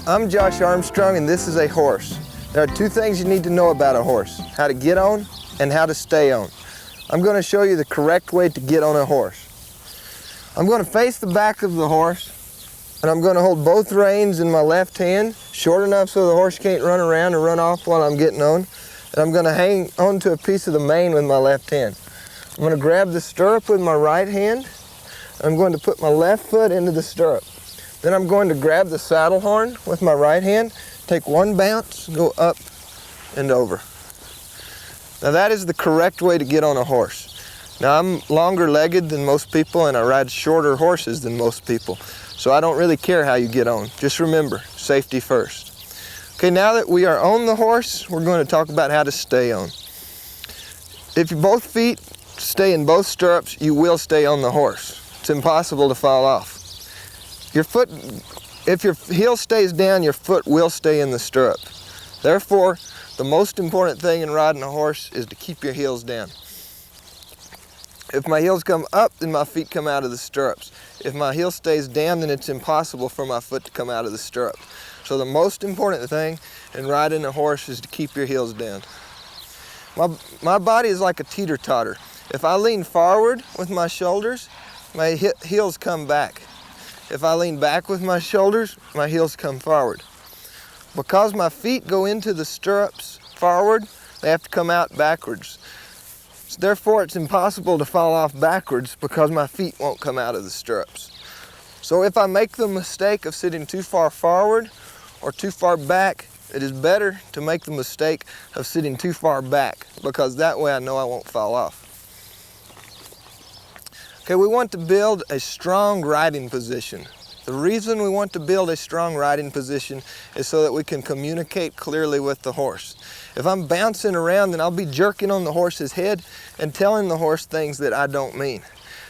I'm Josh Armstrong and this is a horse. There are two things you need to know about a horse: how to get on and how to stay on. I'm going to show you the correct way to get on a horse. I'm going to face the back of the horse and I'm going to hold both reins in my left hand, short enough so the horse can't run around or run off while I'm getting on. And I'm going to hang onto a piece of the mane with my left hand. I'm going to grab the stirrup with my right hand. I'm going to put my left foot into the stirrup. Then I'm going to grab the saddle horn with my right hand, take one bounce, go up and over. Now that is the correct way to get on a horse. Now I'm longer legged than most people and I ride shorter horses than most people. So I don't really care how you get on. Just remember, safety first. Okay, now that we are on the horse, we're going to talk about how to stay on. If both feet stay in both stirrups, you will stay on the horse. It's impossible to fall off. If your heel stays down, your foot will stay in the stirrup. Therefore, the most important thing in riding a horse is to keep your heels down. If my heels come up, then my feet come out of the stirrups. If my heel stays down, then it's impossible for my foot to come out of the stirrup. So the most important thing in riding a horse is to keep your heels down. My body is like a teeter-totter. If I lean forward with my shoulders, my heels come back. If I lean back with my shoulders, my heels come forward. Because my feet go into the stirrups forward, they have to come out backwards. Therefore, it's impossible to fall off backwards because my feet won't come out of the stirrups. So if I make the mistake of sitting too far forward or too far back, it is better to make the mistake of sitting too far back, because that way I know I won't fall off. Okay, we want to build a strong riding position. The reason we want to build a strong riding position is so that we can communicate clearly with the horse. If I'm bouncing around, then I'll be jerking on the horse's head and telling the horse things that I don't mean.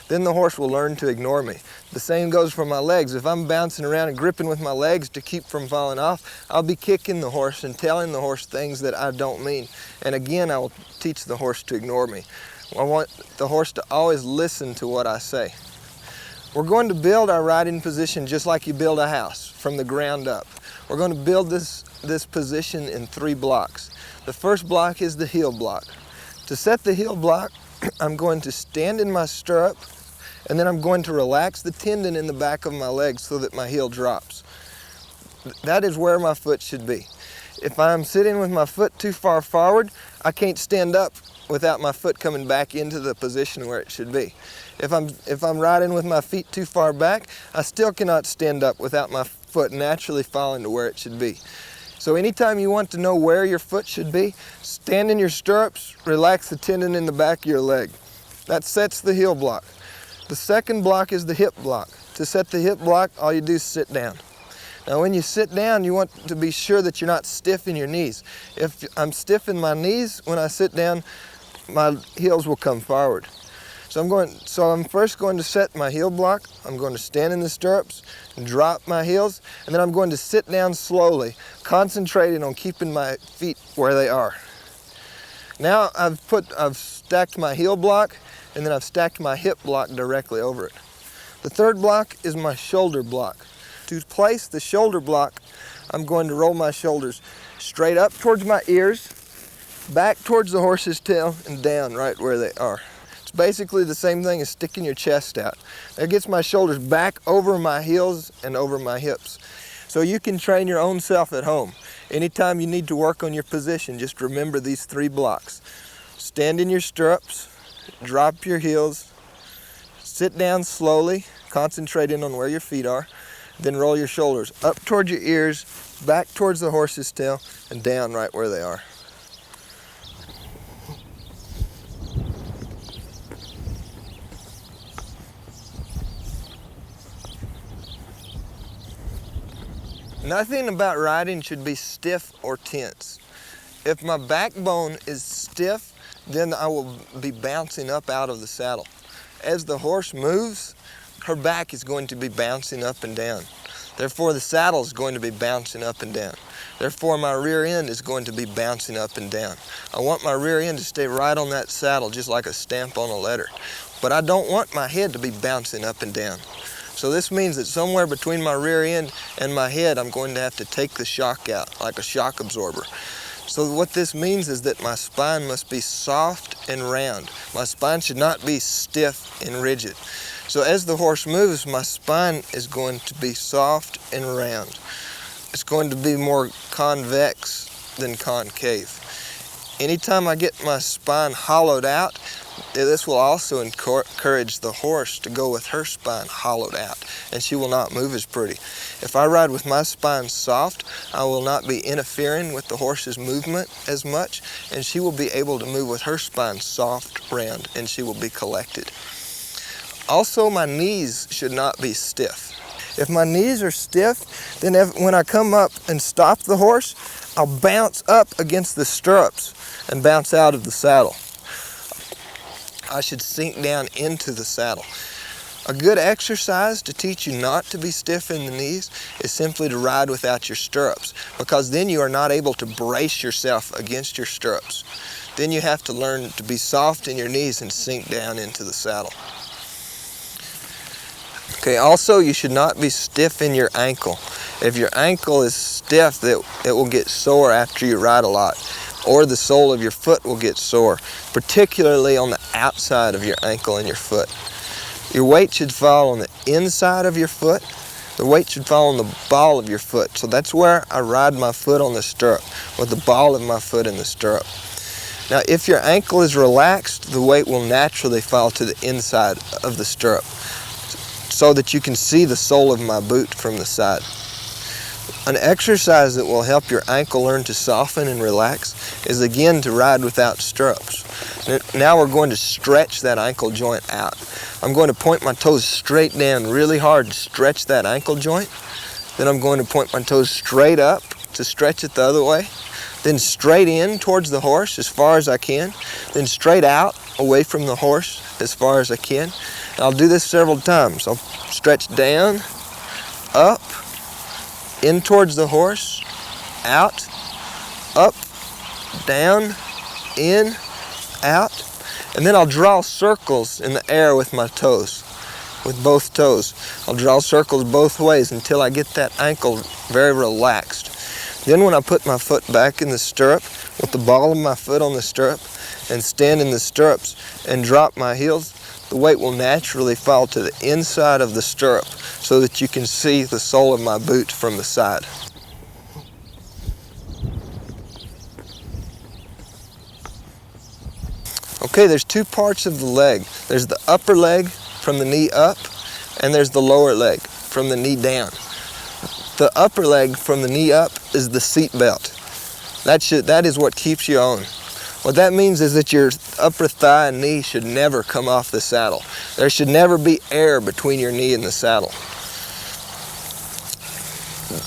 Then the horse will learn to ignore me. The same goes for my legs. If I'm bouncing around and gripping with my legs to keep from falling off, I'll be kicking the horse and telling the horse things that I don't mean. And again, I will teach the horse to ignore me. I want the horse to always listen to what I say. We're going to build our riding position just like you build a house, from the ground up. We're going to build this position in 3 blocks. The first block is the heel block. To set the heel block, I'm going to stand in my stirrup, and then I'm going to relax the tendon in the back of my leg so that my heel drops. That is where my foot should be. If I'm sitting with my foot too far forward, I can't stand up without my foot coming back into the position where it should be. If I'm riding with my feet too far back, I still cannot stand up without my foot naturally falling to where it should be. So anytime you want to know where your foot should be, stand in your stirrups, relax the tendon in the back of your leg. That sets the heel block. The second block is the hip block. To set the hip block, all you do is sit down. Now when you sit down, you want to be sure that you're not stiff in your knees. If I'm stiff in my knees when I sit down, my heels will come forward. So I'm first going to set my heel block. I'm going to stand in the stirrups and drop my heels, and then I'm going to sit down slowly, concentrating on keeping my feet where they are. Now I've stacked my heel block, and then I've stacked my hip block directly over it. The third block is my shoulder block. To place the shoulder block, I'm going to roll my shoulders straight up towards my ears, back towards the horse's tail, and down right where they are. It's basically the same thing as sticking your chest out. That gets my shoulders back over my heels and over my hips. So you can train your own self at home. Anytime you need to work on your position, just remember these 3 blocks. Stand in your stirrups, drop your heels, sit down slowly, concentrating on where your feet are, then roll your shoulders up towards your ears, back towards the horse's tail, and down right where they are. Nothing about riding should be stiff or tense. If my backbone is stiff, then I will be bouncing up out of the saddle. As the horse moves, her back is going to be bouncing up and down. Therefore, the saddle is going to be bouncing up and down. Therefore, my rear end is going to be bouncing up and down. I want my rear end to stay right on that saddle, just like a stamp on a letter. But I don't want my head to be bouncing up and down. So this means that somewhere between my rear end and my head, I'm going to have to take the shock out, like a shock absorber. So what this means is that my spine must be soft and round. My spine should not be stiff and rigid. So as the horse moves, my spine is going to be soft and round. It's going to be more convex than concave. Anytime I get my spine hollowed out, this will also encourage the horse to go with her spine hollowed out, and she will not move as pretty. If I ride with my spine soft, I will not be interfering with the horse's movement as much, and she will be able to move with her spine soft, round, and she will be collected. Also, my knees should not be stiff. If my knees are stiff, then when I come up and stop the horse, I'll bounce up against the stirrups and bounce out of the saddle. I should sink down into the saddle. A good exercise to teach you not to be stiff in the knees is simply to ride without your stirrups, because then you are not able to brace yourself against your stirrups. Then you have to learn to be soft in your knees and sink down into the saddle. Okay, also you should not be stiff in your ankle. If your ankle is stiff, it will get sore after you ride a lot, or the sole of your foot will get sore, particularly on the outside of your ankle and your foot. Your weight should fall on the inside of your foot. The weight should fall on the ball of your foot. So that's where I ride my foot on the stirrup, with the ball of my foot in the stirrup. Now, if your ankle is relaxed, the weight will naturally fall to the inside of the stirrup, so that you can see the sole of my boot from the side. An exercise that will help your ankle learn to soften and relax is again to ride without stirrups. Now we're going to stretch that ankle joint out. I'm going to point my toes straight down really hard to stretch that ankle joint. Then I'm going to point my toes straight up to stretch it the other way. Then straight in towards the horse as far as I can. Then straight out away from the horse as far as I can. And I'll do this several times. I'll stretch down, up, in towards the horse, out, up, down, in, out, and then I'll draw circles in the air with my toes, with both toes. I'll draw circles both ways until I get that ankle very relaxed. Then when I put my foot back in the stirrup, with the ball of my foot on the stirrup, and stand in the stirrups and drop my heels, the weight will naturally fall to the inside of the stirrup so that you can see the sole of my boot from the side. Okay, there's two parts of the leg. There's the upper leg from the knee up, and there's the lower leg from the knee down. The upper leg from the knee up is the seat belt. That is what keeps you on. What that means is that your upper thigh and knee should never come off the saddle. There should never be air between your knee and the saddle.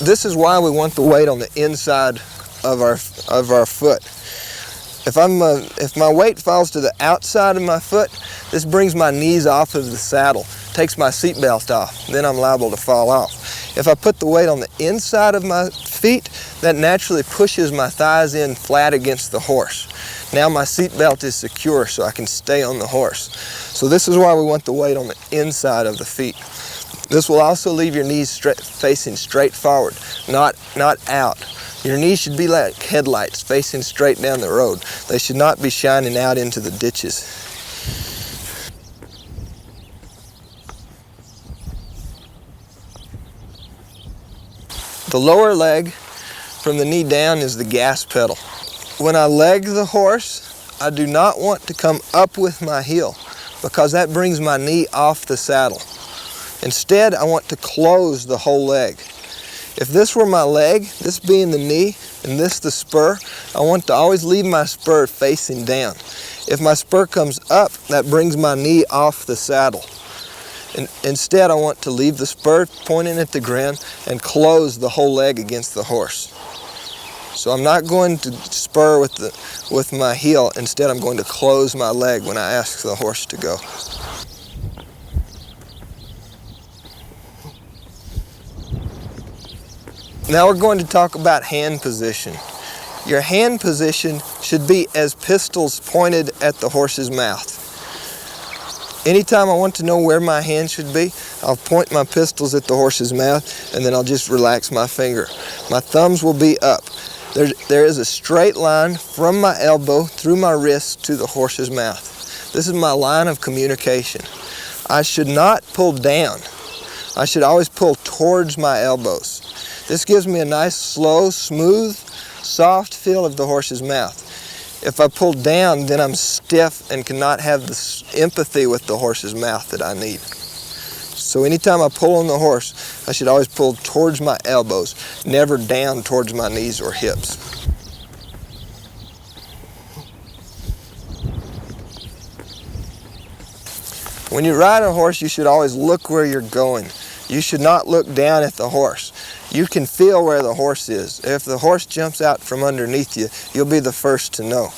This is why we want the weight on the inside of our foot. If my weight falls to the outside of my foot, this brings my knees off of the saddle, takes my seat belt off, then I'm liable to fall off. If I put the weight on the inside of my feet, that naturally pushes my thighs in flat against the horse. Now my seat belt is secure so I can stay on the horse. So this is why we want the weight on the inside of the feet. This will also leave your knees facing straight forward, not out. Your knees should be like headlights facing straight down the road. They should not be shining out into the ditches. The lower leg from the knee down is the gas pedal. When I leg the horse, I do not want to come up with my heel because that brings my knee off the saddle. Instead, I want to close the whole leg. If this were my leg, this being the knee and this the spur, I want to always leave my spur facing down. If my spur comes up, that brings my knee off the saddle. Instead, I want to leave the spur pointing at the ground and close the whole leg against the horse. So I'm not going to spur with my heel. Instead, I'm going to close my leg when I ask the horse to go. Now we're going to talk about hand position. Your hand position should be as pistols pointed at the horse's mouth. Anytime I want to know where my hand should be, I'll point my pistols at the horse's mouth, and then I'll just relax my finger. My thumbs will be up. There is a straight line from my elbow through my wrist to the horse's mouth. This is my line of communication. I should not pull down. I should always pull towards my elbows. This gives me a nice, slow, smooth, soft feel of the horse's mouth. If I pull down, then I'm stiff and cannot have the empathy with the horse's mouth that I need. So anytime I pull on the horse, I should always pull towards my elbows, never down towards my knees or hips. When you ride a horse, you should always look where you're going. You should not look down at the horse. You can feel where the horse is. If the horse jumps out from underneath you, you'll be the first to know.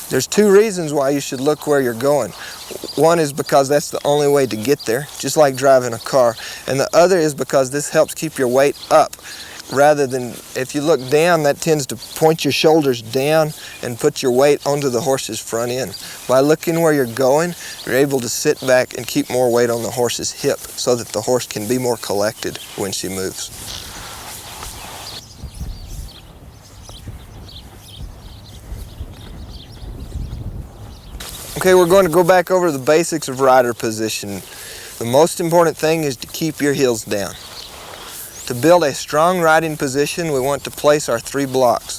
There's two reasons why you should look where you're going. One is because that's the only way to get there, just like driving a car. And the other is because this helps keep your weight up. Rather than, if you look down, that tends to point your shoulders down and put your weight onto the horse's front end. By looking where you're going, you're able to sit back and keep more weight on the horse's hip so that the horse can be more collected when she moves. Okay, we're going to go back over the basics of rider position. The most important thing is to keep your heels down. To build a strong riding position, we want to place our 3 blocks.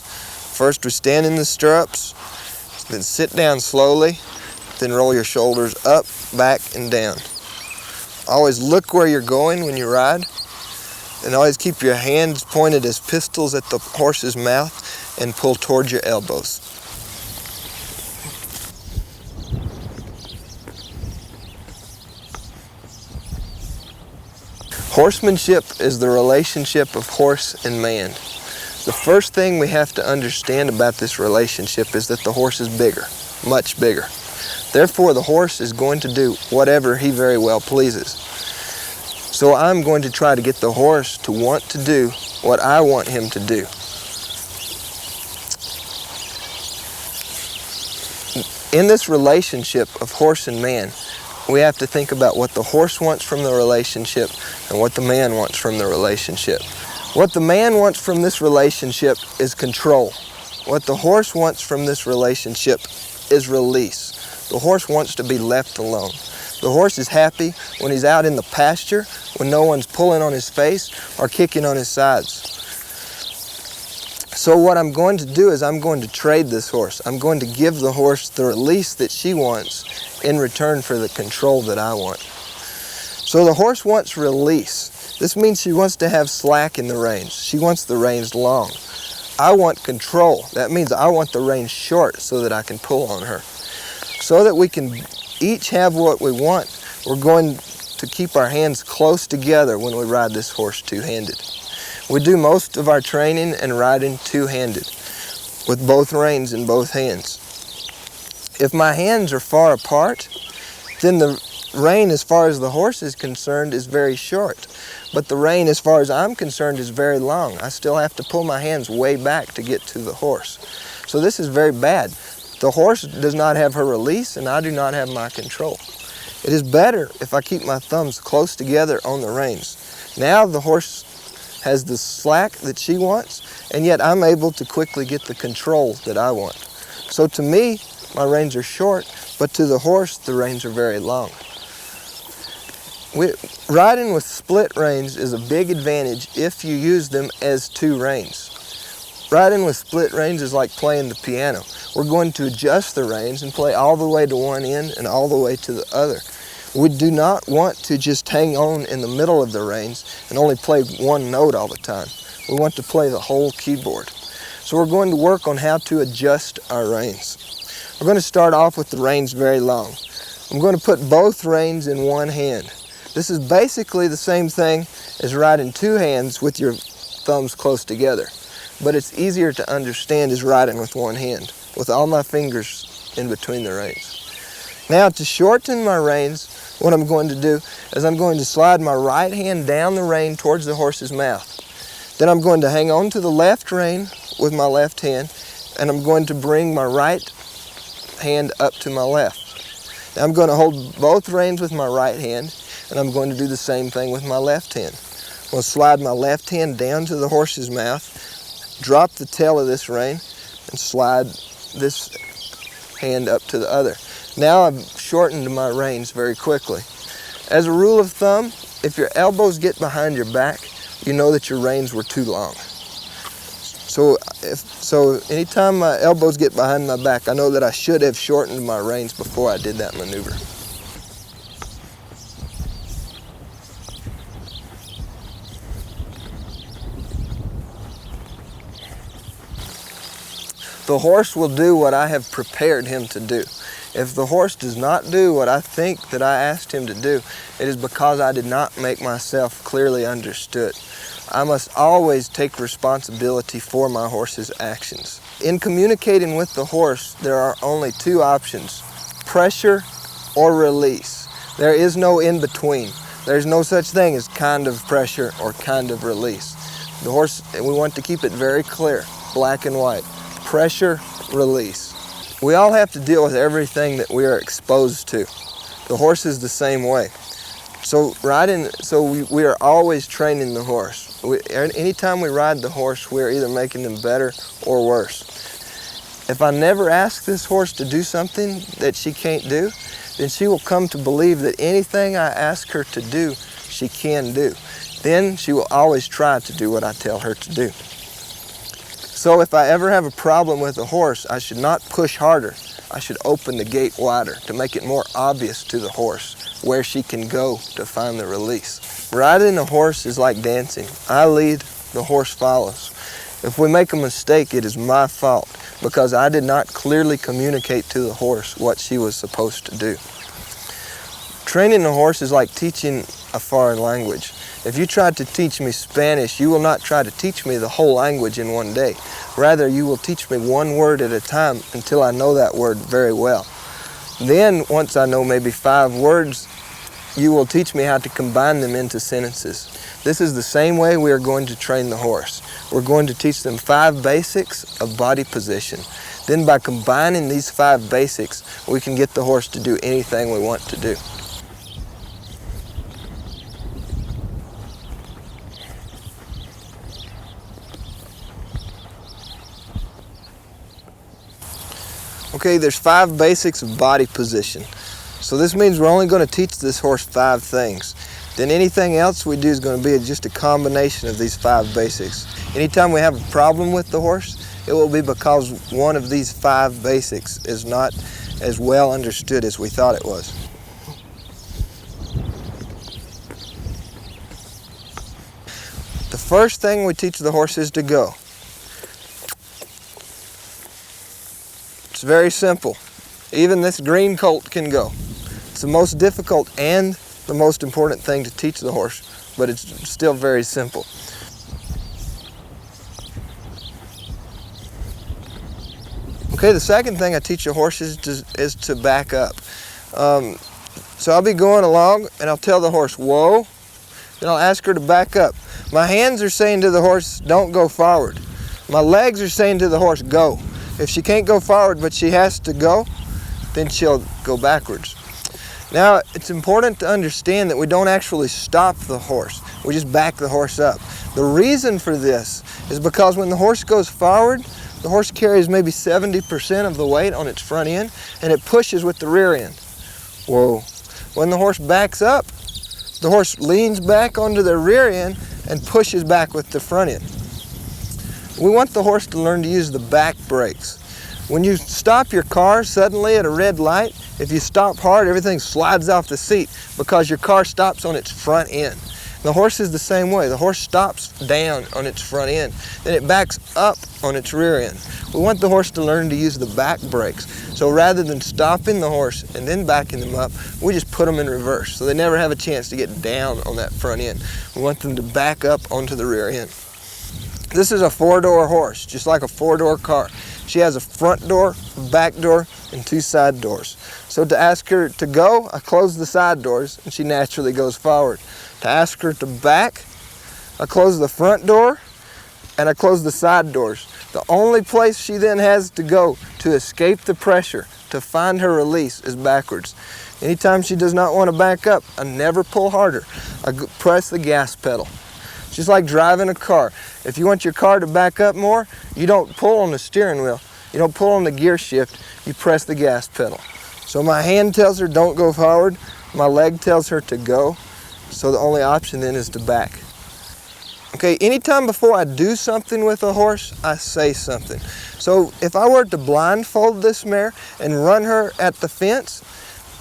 First, we stand in the stirrups, then sit down slowly, then roll your shoulders up, back, and down. Always look where you're going when you ride, and always keep your hands pointed as pistols at the horse's mouth and pull towards your elbows. Horsemanship is the relationship of horse and man. The first thing we have to understand about this relationship is that the horse is bigger, much bigger. Therefore, the horse is going to do whatever he very well pleases. So I'm going to try to get the horse to want to do what I want him to do. In this relationship of horse and man, we have to think about what the horse wants from the relationship and what the man wants from the relationship. What the man wants from this relationship is control. What the horse wants from this relationship is release. The horse wants to be left alone. The horse is happy when he's out in the pasture, when no one's pulling on his face or kicking on his sides. So what I'm going to do is I'm going to trade this horse. I'm going to give the horse the release that she wants in return for the control that I want. So the horse wants release. This means she wants to have slack in the reins. She wants the reins long. I want control. That means I want the reins short so that I can pull on her. So that we can each have what we want, we're going to keep our hands close together when we ride this horse two-handed. We do most of our training and riding two-handed, with both reins in both hands. If my hands are far apart, then the rein as far as the horse is concerned is very short. But the rein as far as I'm concerned is very long. I still have to pull my hands way back to get to the horse. So this is very bad. The horse does not have her release and I do not have my control. It is better if I keep my thumbs close together on the reins. Now the horse has the slack that she wants, and yet I'm able to quickly get the control that I want. So to me, my reins are short, but to the horse, the reins are very long. Riding with split reins is a big advantage if you use them as two reins. Riding with split reins is like playing the piano. We're going to adjust the reins and play all the way to one end and all the way to the other. We do not want to just hang on in the middle of the reins and only play one note all the time. We want to play the whole keyboard. So we're going to work on how to adjust our reins. We're going to start off with the reins very long. I'm going to put both reins in one hand. This is basically the same thing as riding two hands with your thumbs close together. But it's easier to understand as riding with one hand, with all my fingers in between the reins. Now to shorten my reins, what I'm going to do is I'm going to slide my right hand down the rein towards the horse's mouth. Then I'm going to hang on to the left rein with my left hand, and I'm going to bring my right hand up to my left. Now I'm going to hold both reins with my right hand, and I'm going to do the same thing with my left hand. I'm going to slide my left hand down to the horse's mouth, drop the tail of this rein, and slide this hand up to the other. Now I've shortened my reins very quickly. As a rule of thumb, if your elbows get behind your back, you know that your reins were too long. So anytime my elbows get behind my back, I know that I should have shortened my reins before I did that maneuver. The horse will do what I have prepared him to do. If the horse does not do what I think that I asked him to do, it is because I did not make myself clearly understood. I must always take responsibility for my horse's actions. In communicating with the horse, there are only two options: pressure or release. There is no in between. There's no such thing as kind of pressure or kind of release. The horse, we want to keep it very clear, black and white. Pressure, release. We all have to deal with everything that we are exposed to. The horse is the same way. So we are always training the horse. Anytime we ride the horse, we are either making them better or worse. If I never ask this horse to do something that she can't do, then she will come to believe that anything I ask her to do, she can do. Then she will always try to do what I tell her to do. So if I ever have a problem with a horse, I should not push harder. I should open the gate wider to make it more obvious to the horse where she can go to find the release. Riding a horse is like dancing. I lead, the horse follows. If we make a mistake, it is my fault because I did not clearly communicate to the horse what she was supposed to do. Training a horse is like teaching a foreign language. If you try to teach me Spanish, you will not try to teach me the whole language in one day. Rather, you will teach me one word at a time until I know that word very well. Then, once I know maybe 5 words, you will teach me how to combine them into sentences. This is the same way we are going to train the horse. We're going to teach them 5 basics of body position. Then by combining these 5 basics, we can get the horse to do anything we want to do. Okay, there's 5 basics of body position. So this means we're only going to teach this horse 5 things. Then anything else we do is going to be just a combination of these 5 basics. Anytime we have a problem with the horse, it will be because one of these 5 basics is not as well understood as we thought it was. The first thing we teach the horse is to go. It's very simple. Even this green colt can go. It's the most difficult and the most important thing to teach the horse, but it's still very simple. Okay, the second thing I teach a horse is to back up. So I'll be going along and I'll tell the horse, whoa, then I'll ask her to back up. My hands are saying to the horse, don't go forward. My legs are saying to the horse, go. If she can't go forward but she has to go, then she'll go backwards. Now, it's important to understand that we don't actually stop the horse. We just back the horse up. The reason for this is because when the horse goes forward, the horse carries maybe 70% of the weight on its front end and it pushes with the rear end. Whoa. When the horse backs up, the horse leans back onto the rear end and pushes back with the front end. We want the horse to learn to use the back brakes. When you stop your car suddenly at a red light, if you stop hard, everything slides off the seat because your car stops on its front end. The horse is the same way. The horse stops down on its front end, then it backs up on its rear end. We want the horse to learn to use the back brakes. So rather than stopping the horse and then backing them up, we just put them in reverse so they never have a chance to get down on that front end. We want them to back up onto the rear end. This is a 4-door horse, just like a 4-door car. She has a front door, a back door, and 2 side doors. So to ask her to go, I close the side doors, and she naturally goes forward. To ask her to back, I close the front door, and I close the side doors. The only place she then has to go to escape the pressure to find her release is backwards. Anytime she does not want to back up, I never pull harder. I press the gas pedal. Just like driving a car. If you want your car to back up more, you don't pull on the steering wheel. You don't pull on the gear shift, you press the gas pedal. So my hand tells her don't go forward, my leg tells her to go. So the only option then is to back. Okay, anytime before I do something with a horse, I say something. So if I were to blindfold this mare and run her at the fence,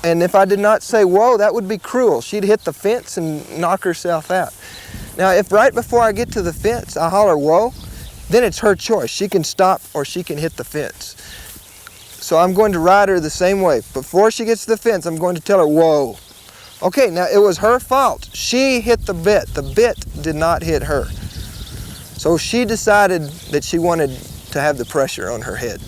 and if I did not say whoa, that would be cruel. She'd hit the fence and knock herself out. Now, if right before I get to the fence, I holler whoa, then it's her choice. She can stop or she can hit the fence. So I'm going to ride her the same way. Before she gets to the fence, I'm going to tell her whoa. Okay, now it was her fault. She hit the bit. The bit did not hit her. So she decided that she wanted to have the pressure on her head.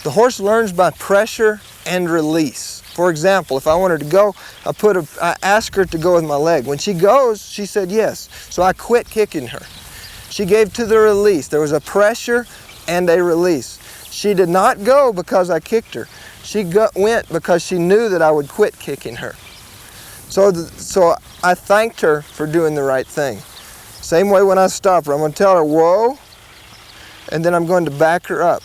The horse learns by pressure and release. For example, if I want her to go, I ask her to go with my leg. When she goes, she said yes. So I quit kicking her. She gave to the release. There was a pressure and a release. She did not go because I kicked her. She went because she knew that I would quit kicking her. So I thanked her for doing the right thing. Same way when I stop her, I'm going to tell her whoa, and then I'm going to back her up.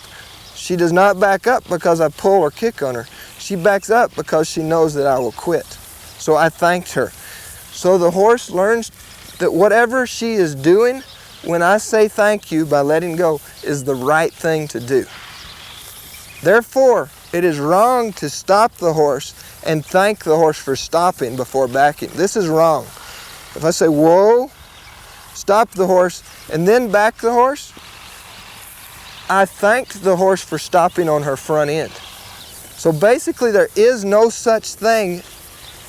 She does not back up because I pull or kick on her. She backs up because she knows that I will quit. So I thanked her. So the horse learns that whatever she is doing, when I say thank you by letting go, is the right thing to do. Therefore, it is wrong to stop the horse and thank the horse for stopping before backing. This is wrong. If I say, whoa, stop the horse, and then back the horse, I thanked the horse for stopping on her front end. So basically, there is no such thing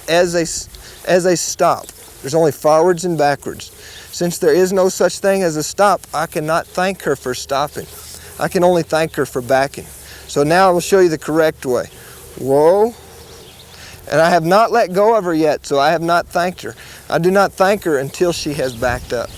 as a stop. There's only forwards and backwards. Since there is no such thing as a stop, I cannot thank her for stopping. I can only thank her for backing. So now I will show you the correct way. Whoa. And I have not let go of her yet, so I have not thanked her. I do not thank her until she has backed up.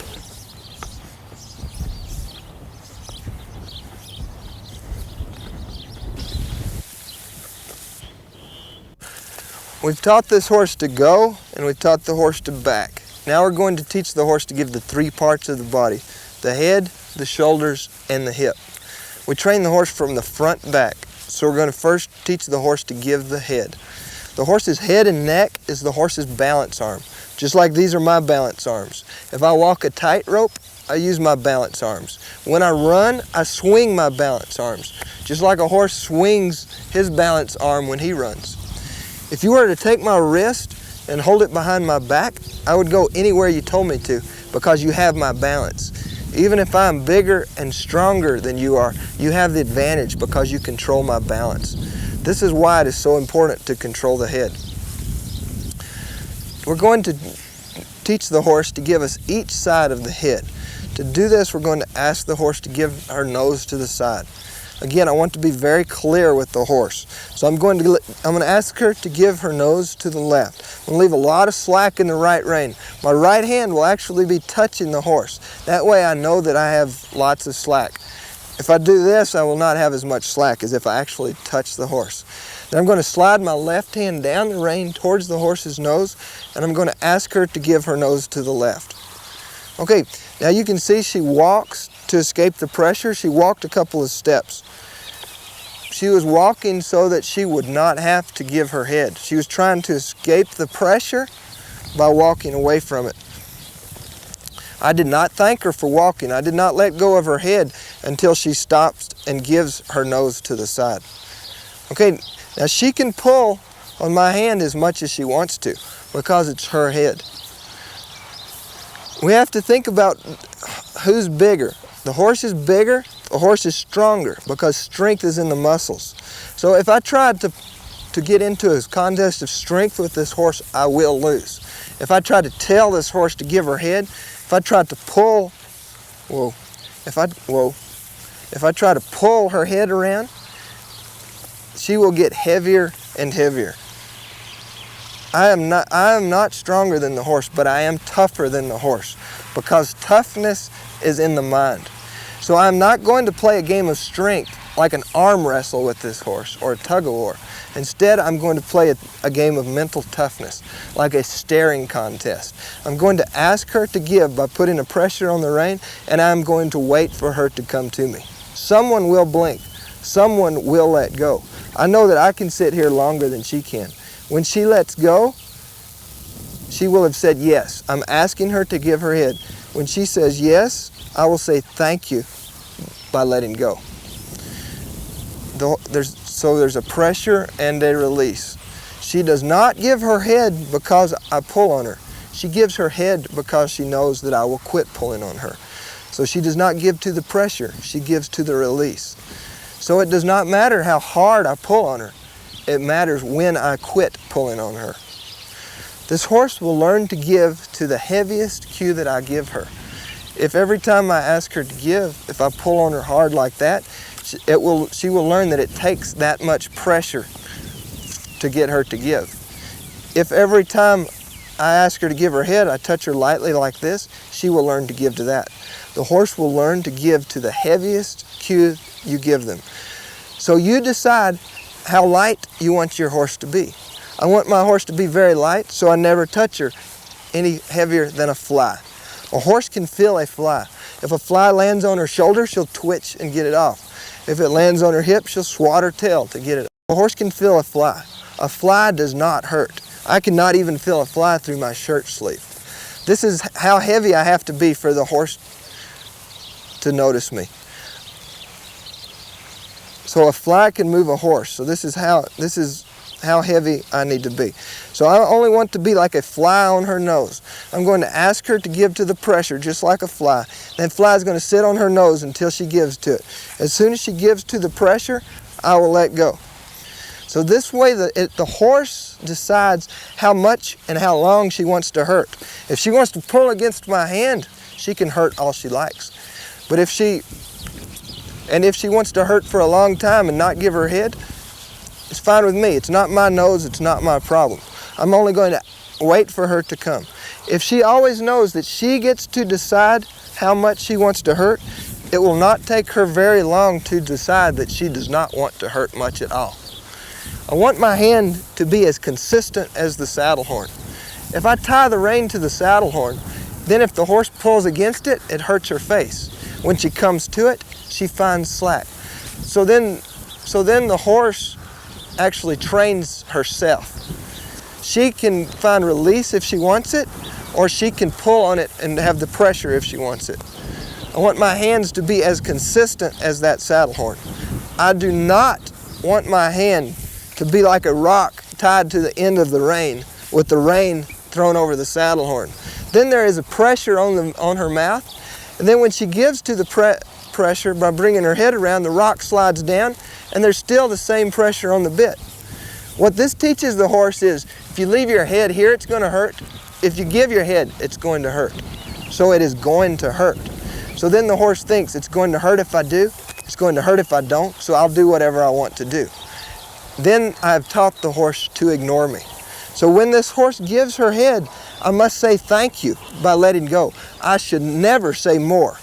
We've taught this horse to go, and we've taught the horse to back. Now we're going to teach the horse to give the three parts of the body: the head, the shoulders, and the hip. We train the horse from the front back. So we're going to first teach the horse to give the head. The horse's head and neck is the horse's balance arm, just like these are my balance arms. If I walk a tightrope, I use my balance arms. When I run, I swing my balance arms, just like a horse swings his balance arm when he runs. If you were to take my wrist and hold it behind my back, I would go anywhere you told me to because you have my balance. Even if I'm bigger and stronger than you are, you have the advantage because you control my balance. This is why it is so important to control the head. We're going to teach the horse to give us each side of the head. To do this, we're going to ask the horse to give her nose to the side. Again, I want to be very clear with the horse. So I'm going to ask her to give her nose to the left. I'm going to leave a lot of slack in the right rein. My right hand will actually be touching the horse. That way I know that I have lots of slack. If I do this, I will not have as much slack as if I actually touch the horse. Then I'm going to slide my left hand down the rein towards the horse's nose, and I'm going to ask her to give her nose to the left. Okay, now you can see she walks to escape the pressure. She walked a couple of steps. She was walking so that she would not have to give her head. She was trying to escape the pressure by walking away from it. I did not thank her for walking. I did not let go of her head until she stops and gives her nose to the side. Okay, now she can pull on my hand as much as she wants to because it's her head. We have to think about who's bigger. The horse is bigger, the horse is stronger because strength is in the muscles. So if I tried to get into a contest of strength with this horse, I will lose. If I try to tell this horse to give her head, if I try to pull, if I try to pull her head around, she will get heavier and heavier. I am not stronger than the horse, but I am tougher than the horse because toughness is in the mind. So I'm not going to play a game of strength like an arm wrestle with this horse or a tug of war. Instead, I'm going to play a game of mental toughness, like a staring contest. I'm going to ask her to give by putting a pressure on the rein, and I'm going to wait for her to come to me. Someone will blink. Someone will let go. I know that I can sit here longer than she can. When she lets go, she will have said yes. I'm asking her to give her head. When she says yes, I will say thank you by letting go. So there's a pressure and a release. She does not give her head because I pull on her. She gives her head because she knows that I will quit pulling on her. So she does not give to the pressure, she gives to the release. So it does not matter how hard I pull on her. It matters when I quit pulling on her. This horse will learn to give to the heaviest cue that I give her. If every time I ask her to give, if I pull on her hard like that, she will learn that it takes that much pressure to get her to give. If every time I ask her to give her head, I touch her lightly like this, she will learn to give to that. The horse will learn to give to the heaviest cue you give them. So you decide how light you want your horse to be. I want my horse to be very light, so I never touch her any heavier than a fly. A horse can feel a fly. If a fly lands on her shoulder, she'll twitch and get it off. If it lands on her hip, she'll swat her tail to get it off. A horse can feel a fly. A fly does not hurt. I cannot even feel a fly through my shirt sleeve. This is how heavy I have to be for the horse to notice me. So a fly can move a horse. So this is how heavy I need to be. So I only want to be like a fly on her nose. I'm going to ask her to give to the pressure just like a fly. That fly is going to sit on her nose until she gives to it. As soon as she gives to the pressure, I will let go. So this way the horse decides how much and how long she wants to hurt. If she wants to pull against my hand, she can hurt all she likes. But if she wants to hurt for a long time and not give her head, it's fine with me. It's not my nose, it's not my problem. I'm only going to wait for her to come. If she always knows that she gets to decide how much she wants to hurt, it will not take her very long to decide that she does not want to hurt much at all. I want my hand to be as consistent as the saddle horn. If I tie the rein to the saddle horn, then if the horse pulls against it, it hurts her face. When she comes to it, she finds slack. So then the horse actually trains herself. She can find release if she wants it, or she can pull on it and have the pressure if she wants it. I want my hands to be as consistent as that saddle horn. I do not want my hand to be like a rock tied to the end of the rein with the rein thrown over the saddle horn. Then there is a pressure on her mouth, and then when she gives to the pressure by bringing her head around, the rock slides down, and there's still the same pressure on the bit. What this teaches the horse is, if you leave your head here, it's going to hurt. If you give your head, it's going to hurt. So it is going to hurt. So then the horse thinks, it's going to hurt if I do, it's going to hurt if I don't, so I'll do whatever I want to do. Then I've taught the horse to ignore me. So when this horse gives her head, I must say thank you by letting go. I should never say more.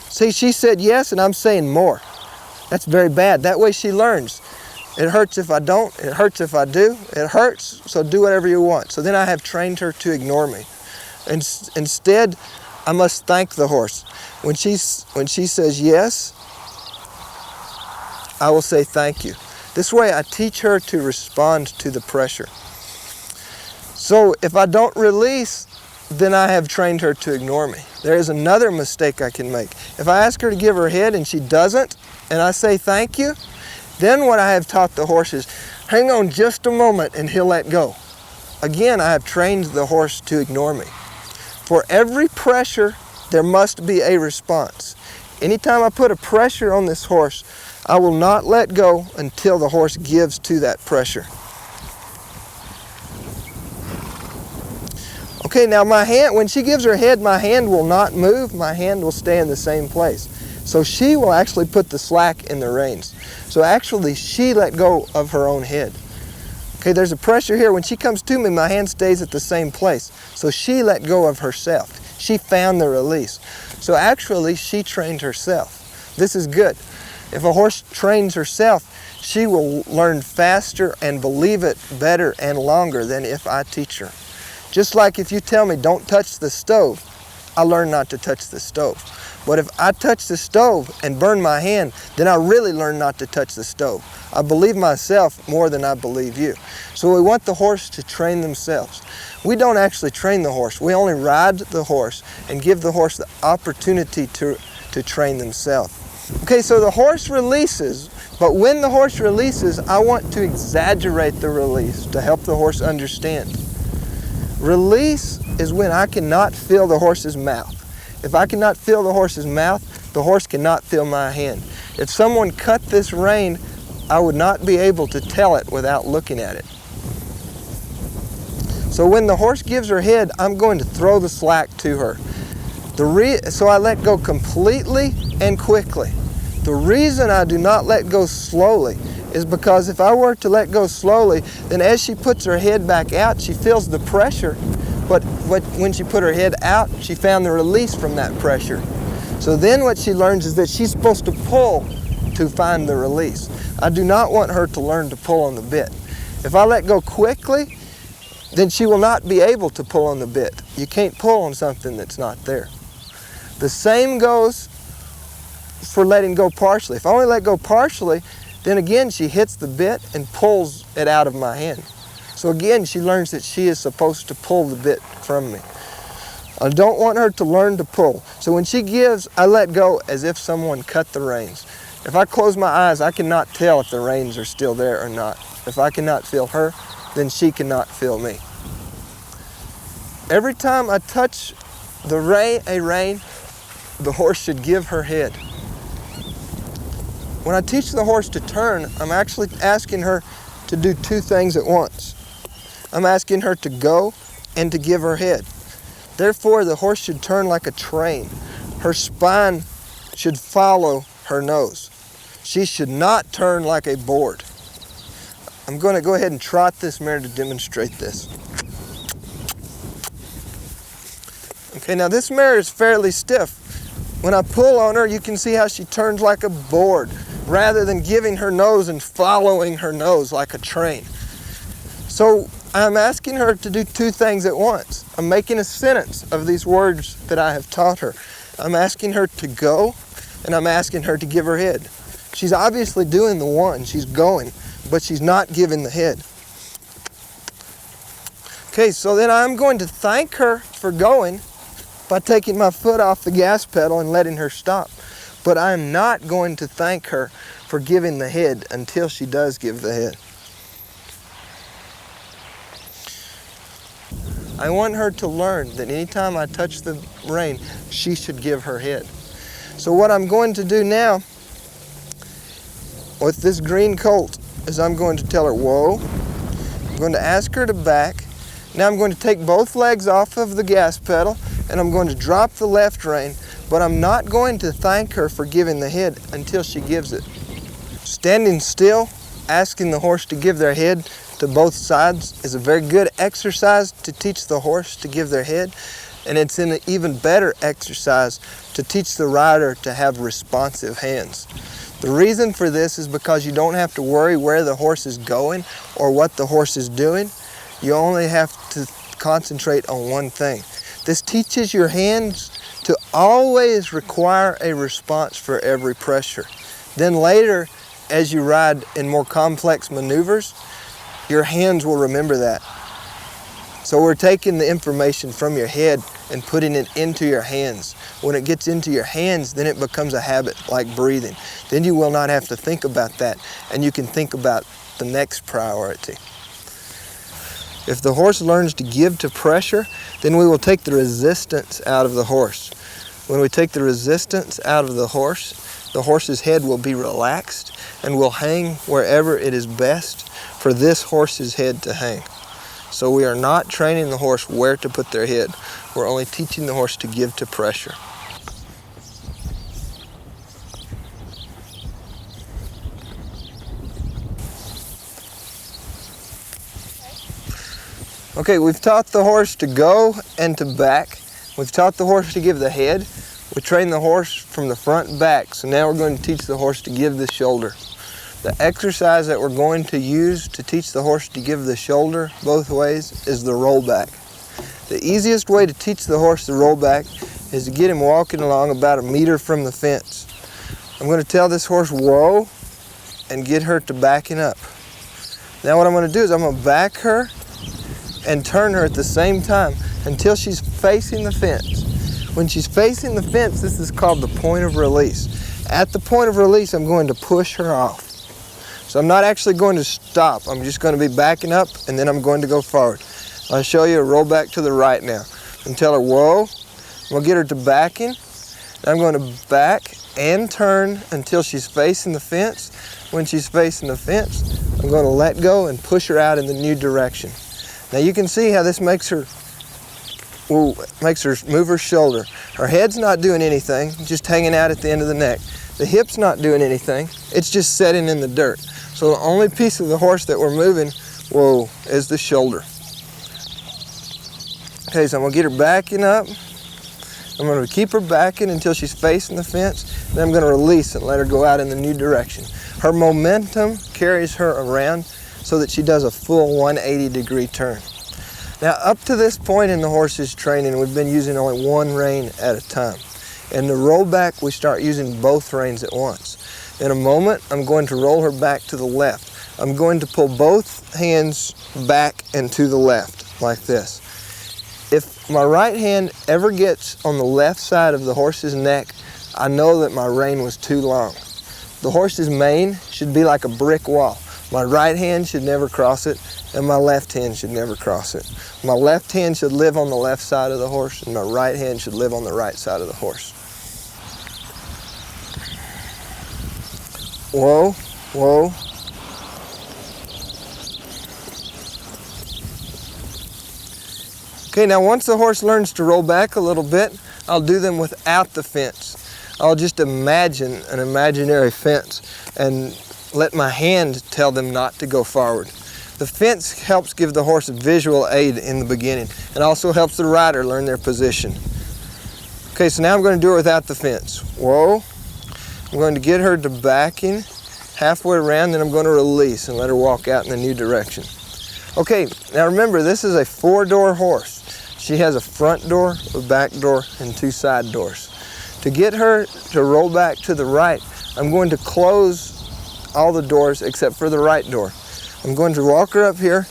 See, she said yes, and I'm saying more. That's very bad. That way she learns. It hurts if I don't. It hurts if I do. It hurts, so do whatever you want. So then I have trained her to ignore me. Instead, I must thank the horse. When she says yes, I will say thank you. This way I teach her to respond to the pressure. So if I don't release, then I have trained her to ignore me. There is another mistake I can make. If I ask her to give her head and she doesn't, and I say thank you, then what I have taught the horse is, hang on just a moment and he'll let go. Again, I have trained the horse to ignore me. For every pressure, there must be a response. Anytime I put a pressure on this horse, I will not let go until the horse gives to that pressure. Okay, now my hand, when she gives her head, my hand will not move. My hand will stay in the same place. So she will actually put the slack in the reins. So actually, she let go of her own head. Okay, there's a pressure here. When she comes to me, my hand stays at the same place. So she let go of herself. She found the release. So actually, she trained herself. This is good. If a horse trains herself, she will learn faster and believe it better and longer than if I teach her. Just like if you tell me don't touch the stove, I learn not to touch the stove. But if I touch the stove and burn my hand, then I really learn not to touch the stove. I believe myself more than I believe you. So we want the horse to train themselves. We don't actually train the horse. We only ride the horse and give the horse the opportunity to train themselves. Okay, so the horse releases, but when the horse releases, I want to exaggerate the release to help the horse understand. Release is when I cannot feel the horse's mouth. If I cannot feel the horse's mouth, the horse cannot feel my hand. If someone cut this rein, I would not be able to tell it without looking at it. So when the horse gives her head, I'm going to throw the slack to her. So I let go completely and quickly. The reason I do not let go slowly is because if I were to let go slowly, then as she puts her head back out, she feels the pressure. But when she put her head out, she found the release from that pressure. So then what she learns is that she's supposed to pull to find the release. I do not want her to learn to pull on the bit. If I let go quickly, then she will not be able to pull on the bit. You can't pull on something that's not there. The same goes for letting go partially. If I only let go partially, then again she hits the bit and pulls it out of my hand. So again, she learns that she is supposed to pull the bit from me. I don't want her to learn to pull. So when she gives, I let go as if someone cut the reins. If I close my eyes, I cannot tell if the reins are still there or not. If I cannot feel her, then she cannot feel me. Every time I touch a rein, the horse should give her head. When I teach the horse to turn, I'm actually asking her to do two things at once. I'm asking her to go and to give her head. Therefore, the horse should turn like a train. Her spine should follow her nose. She should not turn like a board. I'm going to go ahead and trot this mare to demonstrate this. Okay, now this mare is fairly stiff. When I pull on her, you can see how she turns like a board rather than giving her nose and following her nose like a train. So I'm asking her to do two things at once. I'm making a sentence of these words that I have taught her. I'm asking her to go, and I'm asking her to give her head. She's obviously doing the one, she's going, but she's not giving the head. Okay, so then I'm going to thank her for going by taking my foot off the gas pedal and letting her stop. But I'm not going to thank her for giving the head until she does give the head. I want her to learn that anytime I touch the rein, she should give her head. So what I'm going to do now with this green colt is I'm going to tell her, whoa. I'm going to ask her to back. Now I'm going to take both legs off of the gas pedal and I'm going to drop the left rein, but I'm not going to thank her for giving the head until she gives it. Standing still, asking the horse to give their head to both sides is a very good exercise to teach the horse to give their head, and it's an even better exercise to teach the rider to have responsive hands. The reason for this is because you don't have to worry where the horse is going or what the horse is doing. You only have to concentrate on one thing. This teaches your hands to always require a response for every pressure. Then later, as you ride in more complex maneuvers, your hands will remember that. So we're taking the information from your head and putting it into your hands. When it gets into your hands, then it becomes a habit like breathing. Then you will not have to think about that, and you can think about the next priority. If the horse learns to give to pressure, then we will take the resistance out of the horse. When we take the resistance out of the horse's head will be relaxed and will hang wherever it is best for this horse's head to hang. So we are not training the horse where to put their head. We're only teaching the horse to give to pressure. Okay, we've taught the horse to go and to back. We've taught the horse to give the head. We train the horse from the front and back, so now we're going to teach the horse to give the shoulder. The exercise that we're going to use to teach the horse to give the shoulder both ways is the rollback. The easiest way to teach the horse the rollback is to get him walking along about 1 meter from the fence. I'm going to tell this horse, whoa, and get her to backing up. Now what I'm going to do is I'm going to back her and turn her at the same time until she's facing the fence. When she's facing the fence, this is called the point of release. At the point of release, I'm going to push her off. So I'm not actually going to stop. I'm just going to be backing up, and then I'm going to go forward. I'll show you a roll back to the right now. And tell her, whoa. I'm going to get her to backing. I'm going to back and turn until she's facing the fence. When she's facing the fence, I'm going to let go and push her out in the new direction. Now you can see how this makes her move her shoulder. Her head's not doing anything, just hanging out at the end of the neck. The hip's not doing anything, it's just setting in the dirt. So the only piece of the horse that we're moving, is the shoulder. Okay, so I'm going to get her backing up. I'm going to keep her backing until she's facing the fence. Then I'm going to release and let her go out in the new direction. Her momentum carries her around so that she does a full 180-degree turn. Now, up to this point in the horse's training, we've been using only one rein at a time. In the rollback, we start using both reins at once. In a moment, I'm going to roll her back to the left. I'm going to pull both hands back and to the left, like this. If my right hand ever gets on the left side of the horse's neck, I know that my rein was too long. The horse's mane should be like a brick wall. My right hand should never cross it, and my left hand should never cross it. My left hand should live on the left side of the horse, and my right hand should live on the right side of the horse. Whoa, whoa. Okay, now once the horse learns to roll back a little bit, I'll do them without the fence. I'll just imagine an imaginary fence and let my hand tell them not to go forward. The fence helps give the horse a visual aid in the beginning and also helps the rider learn their position. Okay, so now I'm going to do it without the fence. Whoa. I'm going to get her to backing halfway around, then I'm going to release and let her walk out in the new direction. Okay, now remember, this is a 4-door horse. She has a front door, a back door, and 2 side doors. To get her to roll back to the right, I'm going to close all the doors except for the right door. I'm going to walk her up here.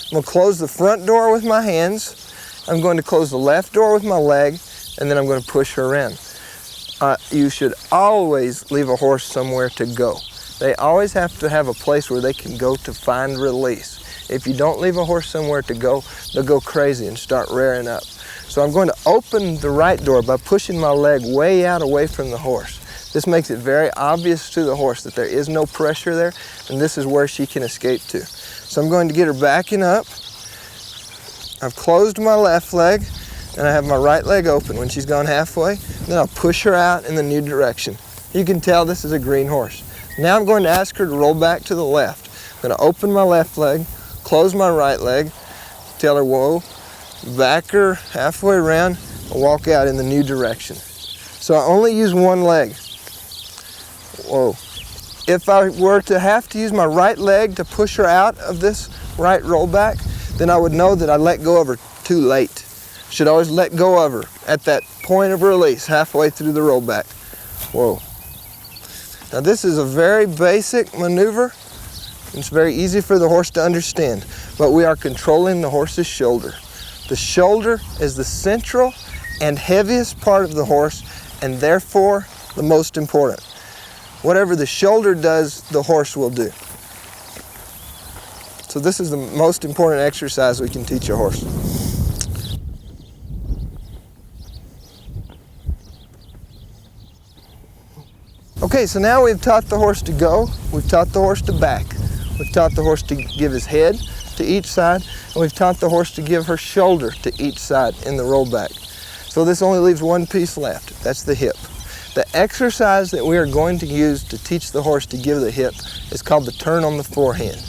I'm going to close the front door with my hands. I'm going to close the left door with my leg, and then I'm going to push her around. You should always leave a horse somewhere to go. They always have to have a place where they can go to find release. If you don't leave a horse somewhere to go, they'll go crazy and start rearing up. So I'm going to open the right door by pushing my leg way out away from the horse. This makes it very obvious to the horse that there is no pressure there, and this is where she can escape to. So I'm going to get her backing up. I've closed my left leg, and I have my right leg open. When she's gone halfway, then I'll push her out in the new direction. You can tell this is a green horse. Now I'm going to ask her to roll back to the left. I'm going to open my left leg, close my right leg, tell her whoa, back her halfway around, and walk out in the new direction. So I only use one leg. Whoa. If I were to have to use my right leg to push her out of this right rollback, then I would know that I let go of her too late. Should always let go of her at that point of release, halfway through the rollback. Whoa. Now this is a very basic maneuver. It's very easy for the horse to understand, but we are controlling the horse's shoulder. The shoulder is the central and heaviest part of the horse, and therefore the most important. Whatever the shoulder does, the horse will do. So this is the most important exercise we can teach a horse. Okay, so now we've taught the horse to go, we've taught the horse to back, we've taught the horse to give his head to each side, and we've taught the horse to give her shoulder to each side in the rollback. So this only leaves one piece left, that's the hip. The exercise that we are going to use to teach the horse to give the hip is called the turn on the forehand.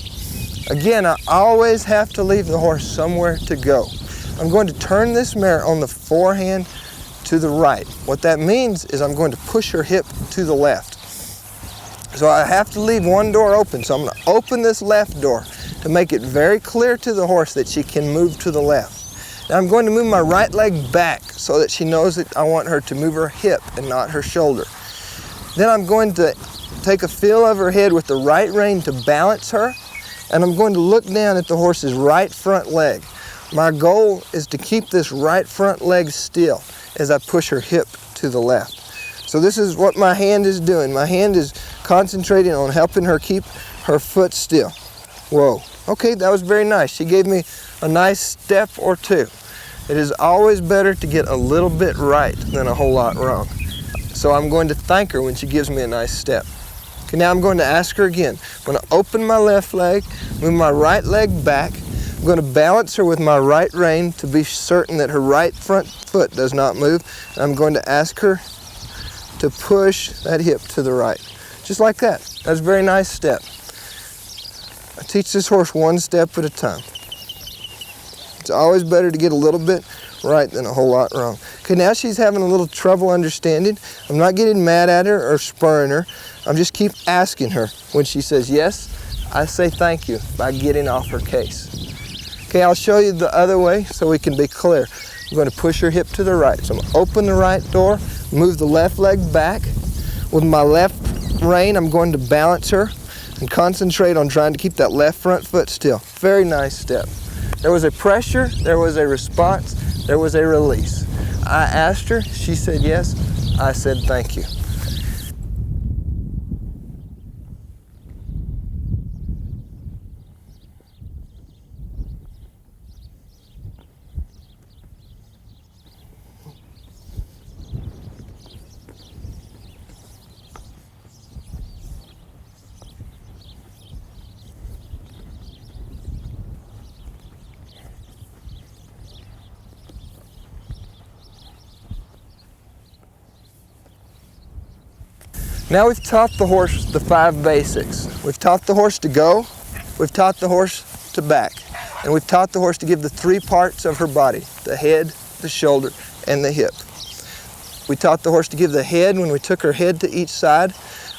Again, I always have to leave the horse somewhere to go. I'm going to turn this mare on the forehand to the right. What that means is I'm going to push her hip to the left. So I have to leave one door open. So I'm going to open this left door to make it very clear to the horse that she can move to the left. Now I'm going to move my right leg back so that she knows that I want her to move her hip and not her shoulder. Then I'm going to take a feel of her head with the right rein to balance her, and I'm going to look down at the horse's right front leg. My goal is to keep this right front leg still as I push her hip to the left. So this is what my hand is doing. My hand is concentrating on helping her keep her foot still. Whoa, okay, that was very nice. She gave me a nice step or two. It is always better to get a little bit right than a whole lot wrong. So I'm going to thank her when she gives me a nice step. Okay, now I'm going to ask her again. I'm going to open my left leg, move my right leg back. I'm going to balance her with my right rein to be certain that her right front foot does not move. And I'm going to ask her to push that hip to the right. Just like that. That's a very nice step. I teach this horse one step at a time. It's always better to get a little bit right than a whole lot wrong. Okay, now she's having a little trouble understanding. I'm not getting mad at her or spurring her. I'm just keep asking her. When she says yes, I say thank you by getting off her case. Okay, I'll show you the other way so we can be clear. I'm going to push her hip to the right. So I'm going to open the right door, move the left leg back. With my left rein, I'm going to balance her and concentrate on trying to keep that left front foot still. Very nice step. There was a pressure, there was a response, there was a release. I asked her, she said yes, I said thank you. Now we've taught the horse the 5 basics. We've taught the horse to go, we've taught the horse to back, and we've taught the horse to give the 3 parts of her body, the head, the shoulder, and the hip. We taught the horse to give the head when we took her head to each side.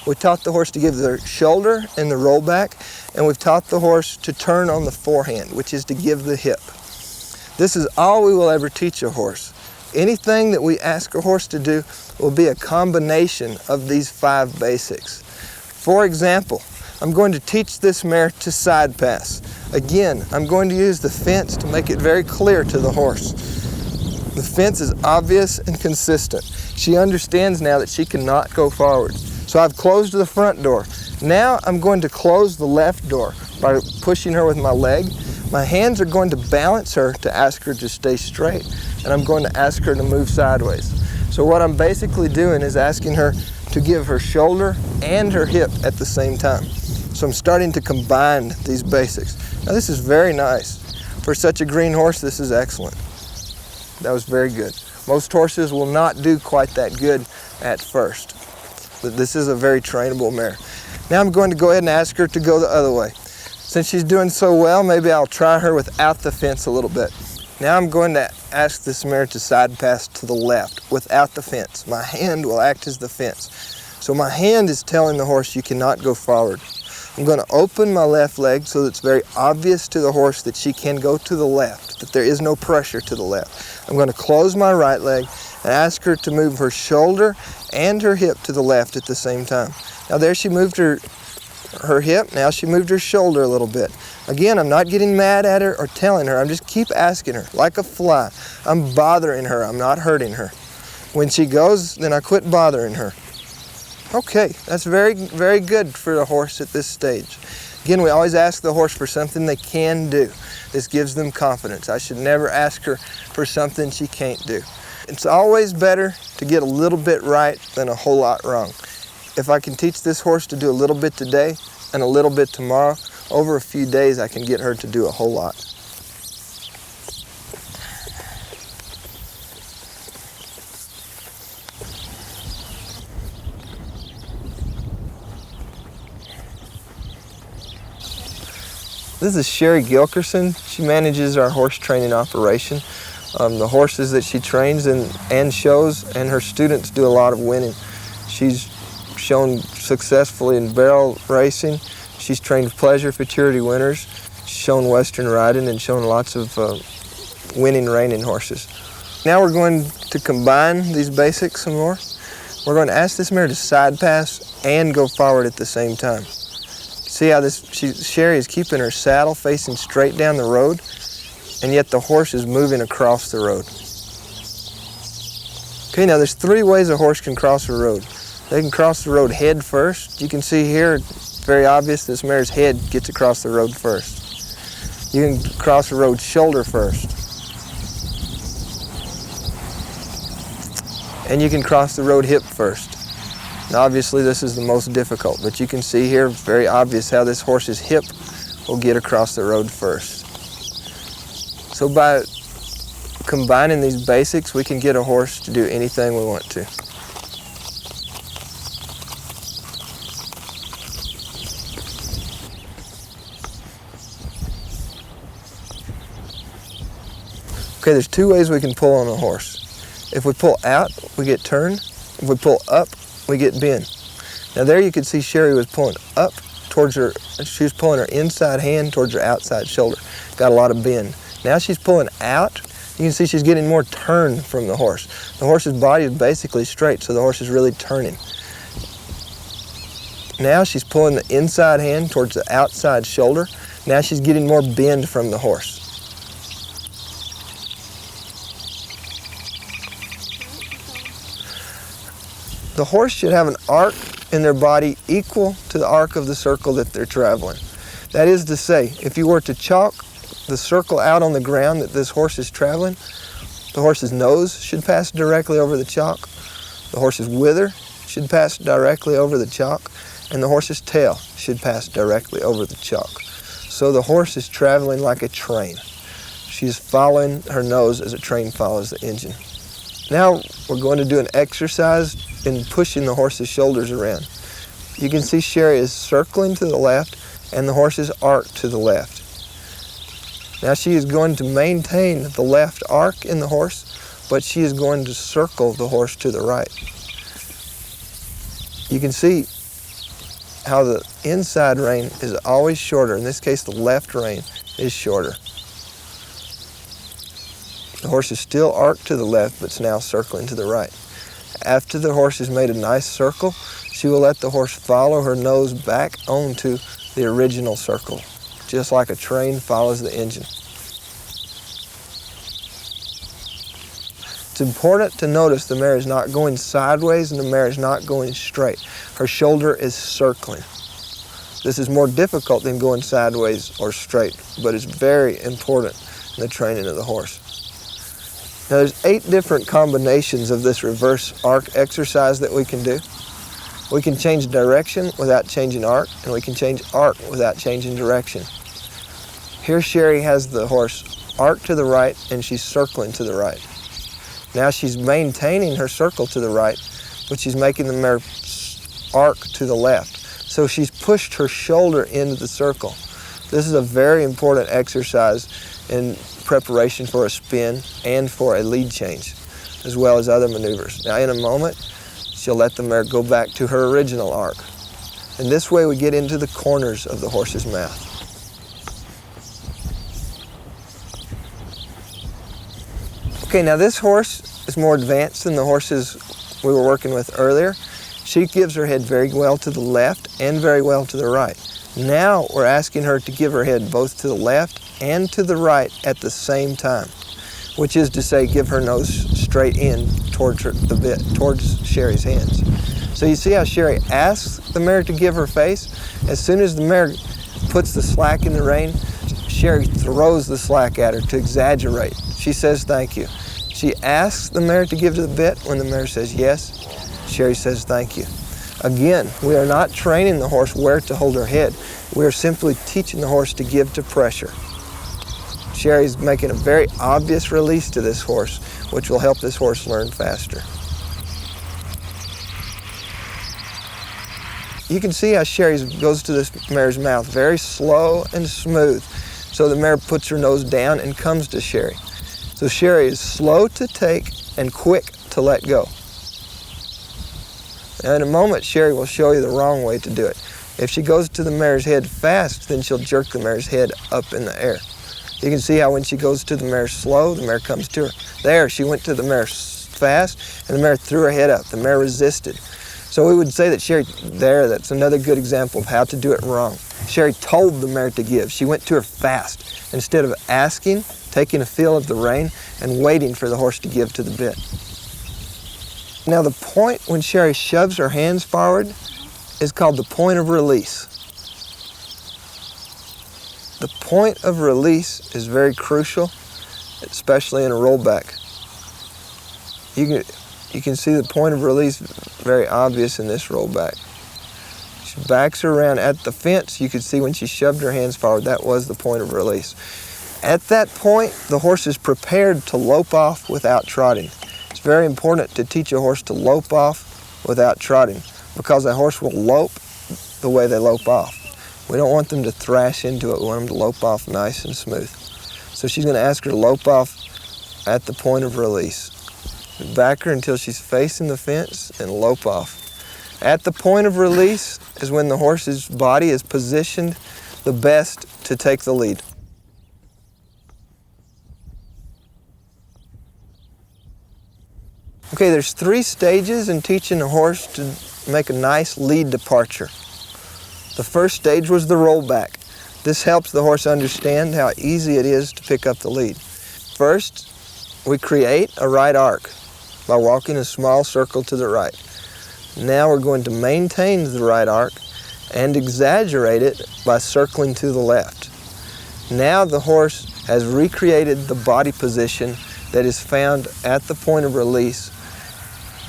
We taught the horse to give the shoulder and the rollback, and we've taught the horse to turn on the forehand, which is to give the hip. This is all we will ever teach a horse. Anything that we ask a horse to do will be a combination of these 5 basics. For example, I'm going to teach this mare to side pass. Again, I'm going to use the fence to make it very clear to the horse. The fence is obvious and consistent. She understands now that she cannot go forward. So I've closed the front door. Now I'm going to close the left door by pushing her with my leg. My hands are going to balance her to ask her to stay straight, and I'm going to ask her to move sideways. So what I'm basically doing is asking her to give her shoulder and her hip at the same time. So I'm starting to combine these basics. Now this is very nice. For such a green horse, this is excellent. That was very good. Most horses will not do quite that good at first, but this is a very trainable mare. Now I'm going to go ahead and ask her to go the other way. Since she's doing so well, maybe I'll try her without the fence a little bit. Now I'm going to ask this mare to side pass to the left without the fence. My hand will act as the fence. So my hand is telling the horse you cannot go forward. I'm going to open my left leg so that it's very obvious to the horse that she can go to the left, that there is no pressure to the left. I'm going to close my right leg and ask her to move her shoulder and her hip to the left at the same time. Now there she moved her hip, now she moved her shoulder a little bit. Again, I'm not getting mad at her or telling her, I'm just keep asking her, like a fly. I'm bothering her, I'm not hurting her. When she goes, then I quit bothering her. Okay, that's very, very good for the horse at this stage. Again, we always ask the horse for something they can do. This gives them confidence. I should never ask her for something she can't do. It's always better to get a little bit right than a whole lot wrong. If I can teach this horse to do a little bit today and a little bit tomorrow, over a few days I can get her to do a whole lot. This is Sherri Gilkerson. She manages our horse training operation. The horses that she trains and shows, and her students, do a lot of winning. She's shown successfully in barrel racing. She's trained pleasure futurity winners. She's shown Western riding and shown lots of winning reining horses. Now we're going to combine these basics some more. We're going to ask this mare to side pass and go forward at the same time. See how Sherri is keeping her saddle facing straight down the road, and yet the horse is moving across the road. Okay, now there's 3 ways a horse can cross a road. They can cross the road head first. You can see here, it's very obvious this mare's head gets across the road first. You can cross the road shoulder first. And you can cross the road hip first. Now obviously this is the most difficult, but you can see here, very obvious how this horse's hip will get across the road first. So by combining these basics, we can get a horse to do anything we want to. Okay, there's 2 ways we can pull on a horse. If we pull out, we get turn. If we pull up, we get bend. Now there you can see Sherri was pulling up towards her, she was pulling her inside hand towards her outside shoulder. Got a lot of bend. Now she's pulling out. You can see she's getting more turn from the horse. The horse's body is basically straight, so the horse is really turning. Now she's pulling the inside hand towards the outside shoulder. Now she's getting more bend from the horse. The horse should have an arc in their body equal to the arc of the circle that they're traveling. That is to say, if you were to chalk the circle out on the ground that this horse is traveling, the horse's nose should pass directly over the chalk, the horse's wither should pass directly over the chalk, and the horse's tail should pass directly over the chalk. So the horse is traveling like a train. She's following her nose as a train follows the engine. Now we're going to do an exercise in pushing the horse's shoulders around. You can see Sherri is circling to the left and the horse is arced to the left. Now she is going to maintain the left arc in the horse, but she is going to circle the horse to the right. You can see how the inside rein is always shorter. In this case, the left rein is shorter. The horse is still arced to the left, but it's now circling to the right. After the horse has made a nice circle, she will let the horse follow her nose back onto the original circle, just like a train follows the engine. It's important to notice the mare is not going sideways and the mare is not going straight. Her shoulder is circling. This is more difficult than going sideways or straight, but it's very important in the training of the horse. Now there's 8 different combinations of this reverse arc exercise that we can do. We can change direction without changing arc, and we can change arc without changing direction. Here Sherri has the horse arc to the right and she's circling to the right. Now she's maintaining her circle to the right, but she's making the mare arc to the left. So she's pushed her shoulder into the circle. This is a very important exercise in preparation for a spin and for a lead change, as well as other maneuvers. Now in a moment, she'll let the mare go back to her original arc. And this way we get into the corners of the horse's mouth. Okay, now this horse is more advanced than the horses we were working with earlier. She gives her head very well to the left and very well to the right. Now we're asking her to give her head both to the left and to the right at the same time, which is to say give her nose straight in towards the bit, towards Sherri's hands. So you see how Sherri asks the mare to give her face? As soon as the mare puts the slack in the rein, Sherri throws the slack at her to exaggerate. She says thank you. She asks the mare to give to the bit. When the mare says yes, Sherri says thank you. Again, we are not training the horse where to hold her head. We are simply teaching the horse to give to pressure. Sherri's making a very obvious release to this horse, which will help this horse learn faster. You can see how Sherri goes to this mare's mouth very slow and smooth. So the mare puts her nose down and comes to Sherri. So Sherri is slow to take and quick to let go. Now in a moment, Sherri will show you the wrong way to do it. If she goes to the mare's head fast, then she'll jerk the mare's head up in the air. You can see how when she goes to the mare slow, the mare comes to her. There, she went to the mare fast, and the mare threw her head up. The mare resisted. So we would say that Sherri, that's another good example of how to do it wrong. Sherri told the mare to give. She went to her fast, instead of asking, taking a feel of the rein, and waiting for the horse to give to the bit. Now the point when Sherri shoves her hands forward is called the point of release. The point of release is very crucial, especially in a rollback. You can see the point of release very obvious in this rollback. She backs her around at the fence. You could see when she shoved her hands forward, that was the point of release. At that point, the horse is prepared to lope off without trotting. It's very important to teach a horse to lope off without trotting, because a horse will lope the way they lope off. We don't want them to thrash into it. We want them to lope off nice and smooth. So she's going to ask her to lope off at the point of release. Back her until she's facing the fence and lope off. At the point of release is when the horse's body is positioned the best to take the lead. Okay, there's 3 stages in teaching a horse to make a nice lead departure. The first stage was the rollback. This helps the horse understand how easy it is to pick up the lead. First, we create a right arc by walking a small circle to the right. Now we're going to maintain the right arc and exaggerate it by circling to the left. Now the horse has recreated the body position that is found at the point of release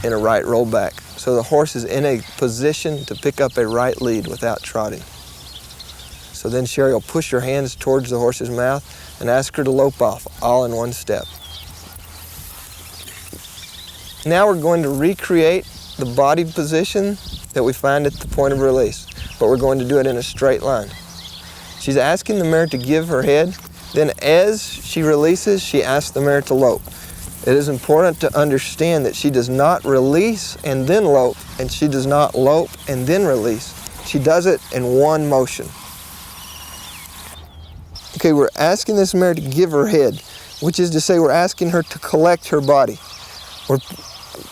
in a right rollback. So the horse is in a position to pick up a right lead without trotting. So then Sherri will push her hands towards the horse's mouth and ask her to lope off, all in one step. Now we're going to recreate the body position that we find at the point of release, but we're going to do it in a straight line. She's asking the mare to give her head, then as she releases, she asks the mare to lope. It is important to understand that she does not release and then lope, and she does not lope and then release. She does it in one motion. Okay, we're asking this mare to give her head, which is to say we're asking her to collect her body,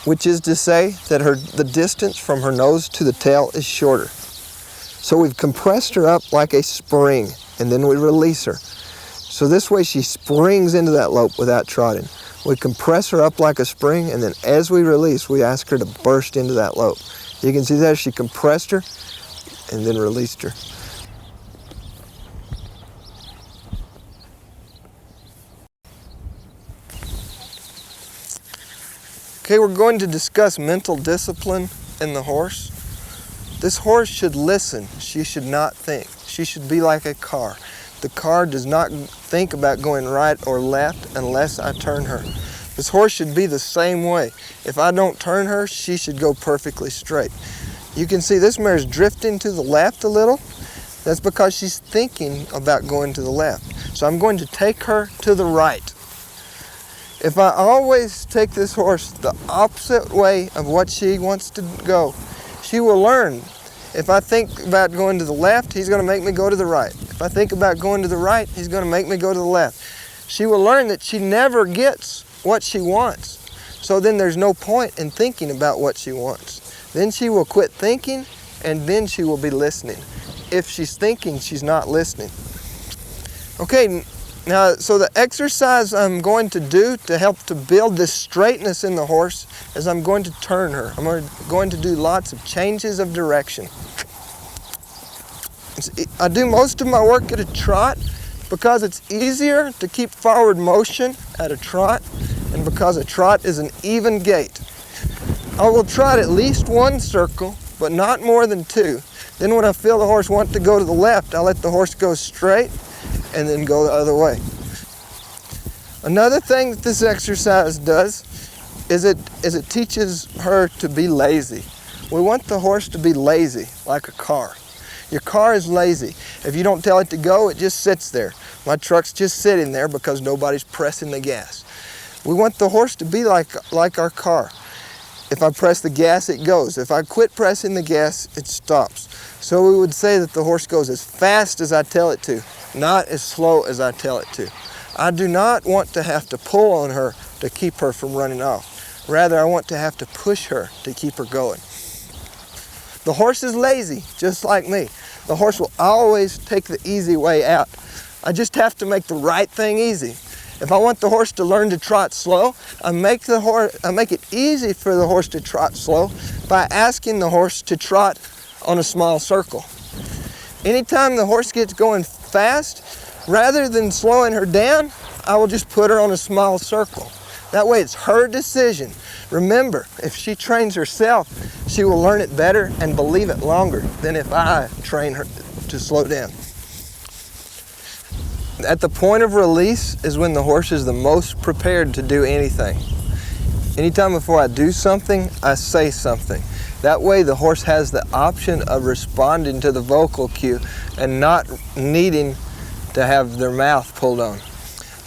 which is to say that the distance from her nose to the tail is shorter. So we've compressed her up like a spring, and then we release her. So this way she springs into that lope without trotting. We compress her up like a spring, and then as we release, we ask her to burst into that lope. You can see there she compressed her and then released her. Okay, we're going to discuss mental discipline in the horse. This horse should listen. She should not think. She should be like a car. The car does not think about going right or left unless I turn her. This horse should be the same way. If I don't turn her, she should go perfectly straight. You can see this mare is drifting to the left a little. That's because she's thinking about going to the left. So I'm going to take her to the right. If I always take this horse the opposite way of what she wants to go, she will learn. If I think about going to the left, he's going to make me go to the right. If I think about going to the right, he's going to make me go to the left. She will learn that she never gets what she wants. So then there's no point in thinking about what she wants. Then she will quit thinking, and then she will be listening. If she's thinking, she's not listening. Okay, now, so the exercise I'm going to do to help to build this straightness in the horse is I'm going to turn her. I'm going to do lots of changes of direction. I do most of my work at a trot because it's easier to keep forward motion at a trot, and because a trot is an even gait. I will trot at least 1 circle, but not more than 2. Then when I feel the horse want to go to the left, I let the horse go straight and then go the other way. Another thing that this exercise does is it teaches her to be lazy. We want the horse to be lazy, like a car. Your car is lazy. If you don't tell it to go, it just sits there. My truck's just sitting there because nobody's pressing the gas. We want the horse to be like our car. If I press the gas, it goes. If I quit pressing the gas, it stops. So we would say that the horse goes as fast as I tell it to, not as slow as I tell it to. I do not want to have to pull on her to keep her from running off. Rather, I want to have to push her to keep her going. The horse is lazy, just like me. The horse will always take the easy way out. I just have to make the right thing easy. If I want the horse to learn to trot slow, I make it easy for the horse to trot slow by asking the horse to trot on a small circle. Anytime the horse gets going fast, rather than slowing her down, I will just put her on a small circle. That way it's her decision. Remember, if she trains herself, she will learn it better and believe it longer than if I train her to slow down. At the point of release is when the horse is the most prepared to do anything. Anytime before I do something, I say something. That way the horse has the option of responding to the vocal cue and not needing to have their mouth pulled on.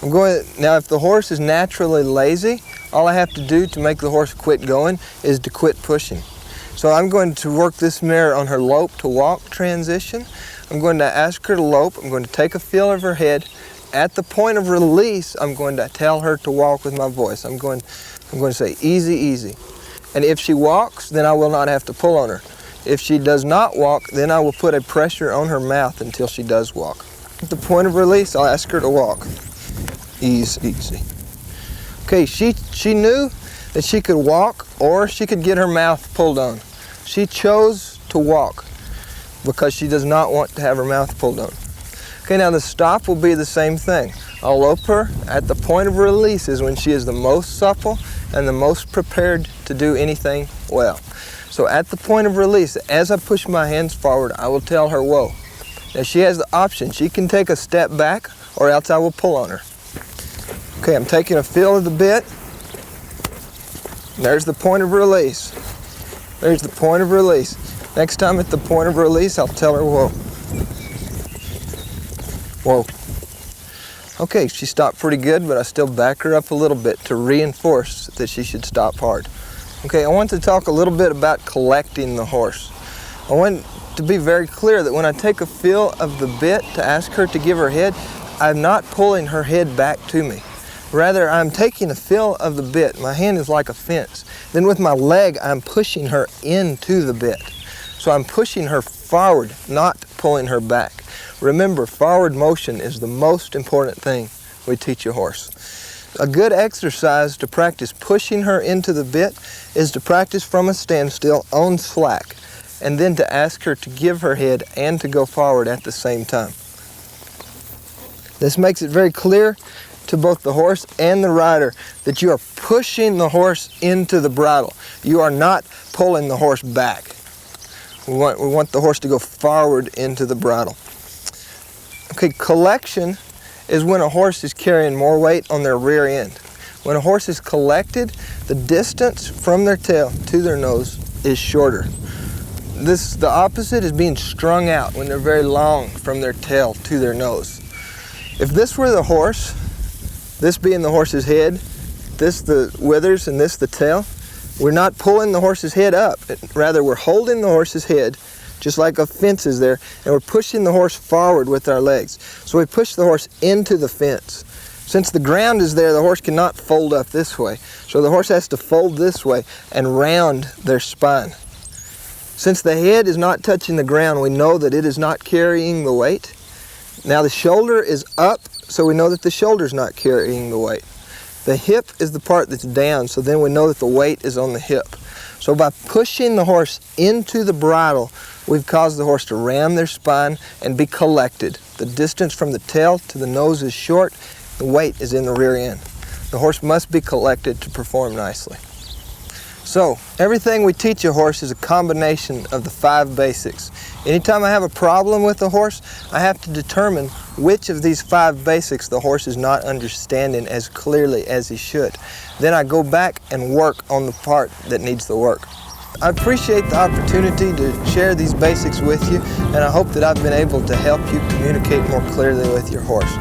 Now if the horse is naturally lazy, all I have to do to make the horse quit going is to quit pushing. So I'm going to work this mare on her lope to walk transition. I'm going to ask her to lope. I'm going to take a feel of her head. At the point of release, I'm going to tell her to walk with my voice. I'm going to say, easy, easy. And if she walks, then I will not have to pull on her. If she does not walk, then I will put a pressure on her mouth until she does walk. At the point of release, I'll ask her to walk. Easy, easy. Okay, she knew that she could walk or she could get her mouth pulled on. She chose to walk because she does not want to have her mouth pulled on. Okay, now the stop will be the same thing. I'll lope her. At the point of release is when she is the most supple and the most prepared to do anything well. So at the point of release, as I push my hands forward, I will tell her, whoa. Now she has the option. She can take a step back or else I will pull on her. Okay, I'm taking a feel of the bit. There's the point of release. There's the point of release. Next time at the point of release, I'll tell her, whoa. Whoa. Okay, she stopped pretty good, but I still back her up a little bit to reinforce that she should stop hard. Okay, I want to talk a little bit about collecting the horse. I want to be very clear that when I take a feel of the bit to ask her to give her head, I'm not pulling her head back to me. Rather, I'm taking a feel of the bit. My hand is like a fence. Then with my leg, I'm pushing her into the bit. So I'm pushing her forward, not pulling her back. Remember, forward motion is the most important thing we teach a horse. A good exercise to practice pushing her into the bit is to practice from a standstill on slack, and then to ask her to give her head and to go forward at the same time. This makes it very clear to both the horse and the rider that you are pushing the horse into the bridle. You are not pulling the horse back. We want the horse to go forward into the bridle. Okay, collection is when a horse is carrying more weight on their rear end. When a horse is collected, the distance from their tail to their nose is shorter. The opposite is being strung out when they're very long from their tail to their nose. If this were the horse, this being the horse's head, this the withers and this the tail, we're not pulling the horse's head up. Rather, we're holding the horse's head just like a fence is there, and we're pushing the horse forward with our legs. So we push the horse into the fence. Since the ground is there, the horse cannot fold up this way. So the horse has to fold this way and round their spine. Since the head is not touching the ground, we know that it is not carrying the weight. Now the shoulder is up, so we know that the shoulder's not carrying the weight. The hip is the part that's down, so then we know that the weight is on the hip. So by pushing the horse into the bridle, we've caused the horse to ram their spine and be collected. The distance from the tail to the nose is short, the weight is in the rear end. The horse must be collected to perform nicely. So, everything we teach a horse is a combination of the 5 basics. Anytime I have a problem with a horse, I have to determine which of these 5 basics the horse is not understanding as clearly as he should. Then I go back and work on the part that needs the work. I appreciate the opportunity to share these basics with you, and I hope that I've been able to help you communicate more clearly with your horse.